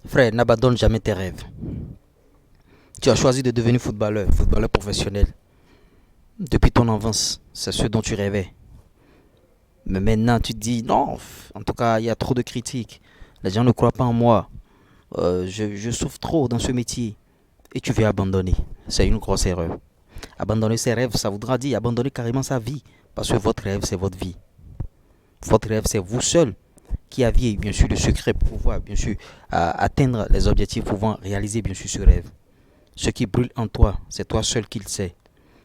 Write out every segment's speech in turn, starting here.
Frère, n'abandonne jamais tes rêves. Tu as choisi de devenir footballeur professionnel. Depuis ton enfance, c'est ce dont tu rêvais. Mais maintenant, tu te dis, non, en tout cas, il y a trop de critiques. Les gens ne croient pas en moi. Je souffre trop dans ce métier. Et tu veux abandonner. C'est une grosse erreur. Abandonner ses rêves, ça voudra dire abandonner carrément sa vie. Parce que votre rêve, c'est votre vie. Votre rêve, c'est vous seul qui aviez, bien sûr, le secret pour pouvoir, bien sûr, atteindre les objectifs, pouvant réaliser, bien sûr, ce rêve. Ce qui brûle en toi, c'est toi seul qui le sais.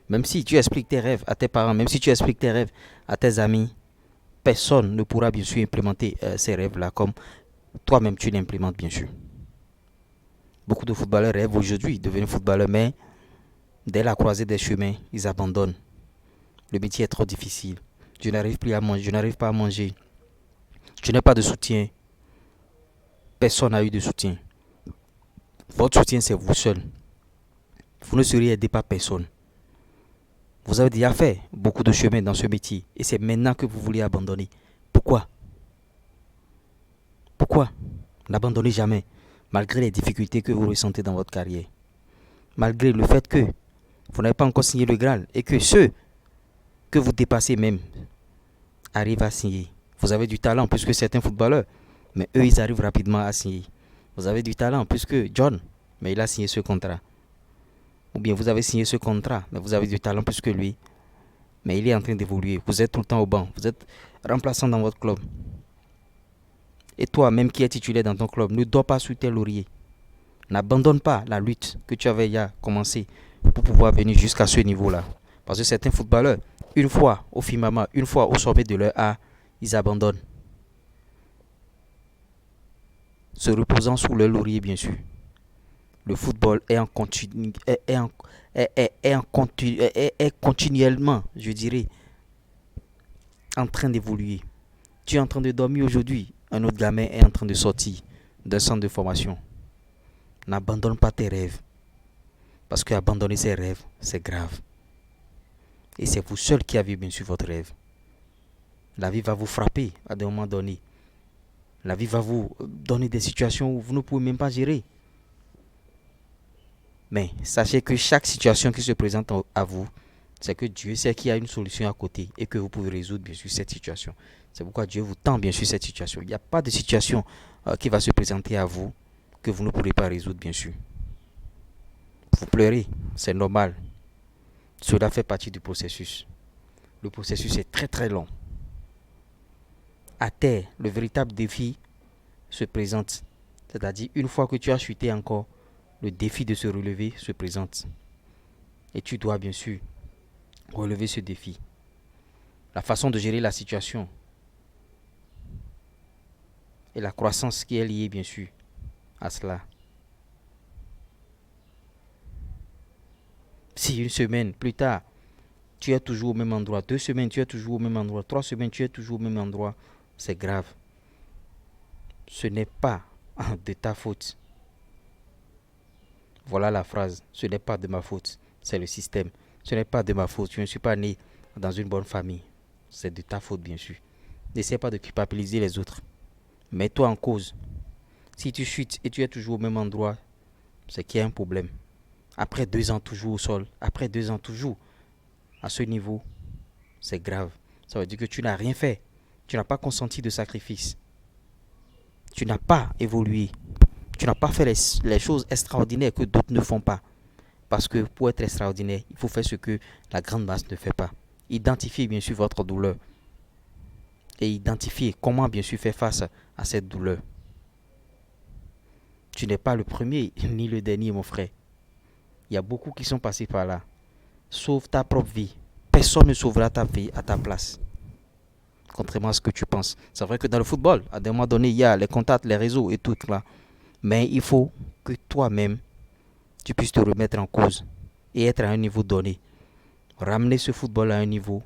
Même si tu expliques tes rêves à tes parents, même si tu expliques tes rêves à tes amis, personne ne pourra bien sûr implémenter ces rêves-là comme toi-même tu l'implémentes bien sûr. Beaucoup de footballeurs rêvent aujourd'hui de devenir footballeurs, mais dès la croisée des chemins, ils abandonnent. Le métier est trop difficile. Je n'arrive plus à manger, je n'arrive pas à manger. Je n'ai pas de soutien. Personne n'a eu de soutien. Votre soutien, c'est vous seul. Vous ne serez aidé par personne. Vous avez déjà fait beaucoup de chemin dans ce métier et c'est maintenant que vous voulez abandonner. Pourquoi? Pourquoi? N'abandonnez jamais, malgré les difficultés que vous ressentez dans votre carrière. Malgré le fait que vous n'avez pas encore signé le Graal et que ceux que vous dépassez même arrivent à signer. Vous avez du talent plus que certains footballeurs, mais eux, ils arrivent rapidement à signer. Vous avez du talent plus que John, mais il a signé ce contrat. Ou bien vous avez signé ce contrat, mais vous avez du talent plus que lui, mais il est en train d'évoluer. Vous êtes tout le temps au banc, vous êtes remplaçant dans votre club. Et toi, même qui es titulaire dans ton club, ne dors pas sur tes lauriers. N'abandonne pas la lutte que tu avais déjà commencé pour pouvoir venir jusqu'à ce niveau-là. Parce que certains footballeurs, une fois au firmament, une fois au sommet de leur art, ils abandonnent. Se reposant sous leur laurier, bien sûr. Le football est, en continu, est continuellement, je dirais, en train d'évoluer. Tu es en train de dormir aujourd'hui. Un autre gamin est en train de sortir d'un centre de formation. N'abandonne pas tes rêves. Parce que abandonner ses rêves, c'est grave. Et c'est vous seul qui avez bien sûr votre rêve. La vie va vous frapper à des moments donnés. La vie va vous donner des situations où vous ne pouvez même pas gérer. Mais sachez que chaque situation qui se présente à vous, c'est que Dieu sait qu'il y a une solution à côté et que vous pouvez résoudre bien sûr cette situation. C'est pourquoi Dieu vous tend bien sûr cette situation. Il n'y a pas de situation qui va se présenter à vous que vous ne pourrez pas résoudre bien sûr. Vous pleurez, c'est normal. Cela fait partie du processus. Le processus est très très long. À terre, le véritable défi se présente. C'est-à-dire, une fois que tu as chuté encore, le défi de se relever se présente. Et tu dois bien sûr relever ce défi. La façon de gérer la situation et la croissance qui est liée bien sûr à cela. Si une semaine plus tard, tu es toujours au même endroit, 2 semaines, tu es toujours au même endroit, 3 semaines, tu es toujours au même endroit, c'est grave. Ce n'est pas de ta faute. Voilà la phrase. Ce n'est pas de ma faute. C'est le système. Ce n'est pas de ma faute. Je ne suis pas né dans une bonne famille. C'est de ta faute, bien sûr. N'essaie pas de culpabiliser les autres. Mets-toi en cause. Si tu chutes et tu es toujours au même endroit, c'est qu'il y a un problème. Après 2 ans toujours au sol, après 2 ans toujours à ce niveau, c'est grave. Ça veut dire que tu n'as rien fait. Tu n'as pas consenti de sacrifice. Tu n'as pas évolué. Tu n'as pas fait les choses extraordinaires que d'autres ne font pas. Parce que pour être extraordinaire, il faut faire ce que la grande masse ne fait pas. Identifiez bien sûr votre douleur. Et identifiez comment bien sûr faire face à cette douleur. Tu n'es pas le premier ni le dernier, mon frère. Il y a beaucoup qui sont passés par là. Sauve ta propre vie. Personne ne sauvera ta vie à ta place. Contrairement à ce que tu penses. C'est vrai que dans le football, à un moment donné, il y a les contacts, les réseaux et tout là. Mais il faut que toi-même, tu puisses te remettre en cause et être à un niveau donné. Ramener ce football à un niveau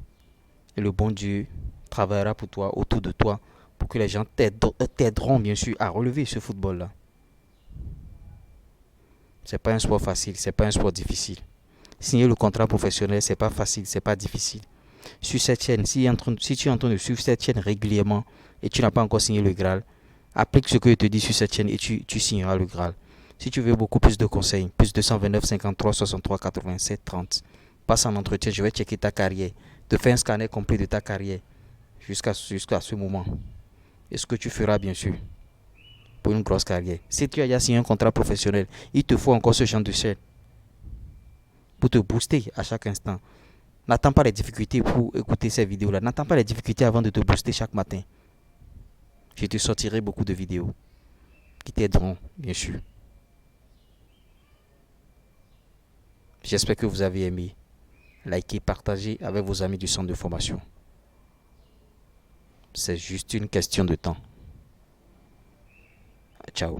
et le bon Dieu travaillera pour toi, autour de toi, pour que les gens t'aideront bien sûr à relever ce football-là. C'est pas un sport facile, c'est pas un sport difficile. Signer le contrat professionnel, c'est pas facile, c'est pas difficile. Sur cette chaîne, si tu es en train de suivre cette chaîne régulièrement et tu n'as pas encore signé le Graal, Applique ce que je te dis sur cette chaîne et tu signeras le Graal. Si tu veux beaucoup plus de conseils, plus 229 53 63 87 30. Passe en entretien, je vais checker ta carrière. Te faire un scanner complet de ta carrière jusqu'à ce moment. Et ce que tu feras, bien sûr, pour une grosse carrière. Si tu as déjà signé un contrat professionnel, il te faut encore ce genre de chaîne pour te booster à chaque instant. N'attends pas les difficultés pour écouter ces vidéos-là. N'attends pas les difficultés avant de te booster chaque matin. Je te sortirai beaucoup de vidéos qui t'aideront, bien sûr. J'espère que vous avez aimé. Likez, partagez avec vos amis du centre de formation. C'est juste une question de temps. Ciao.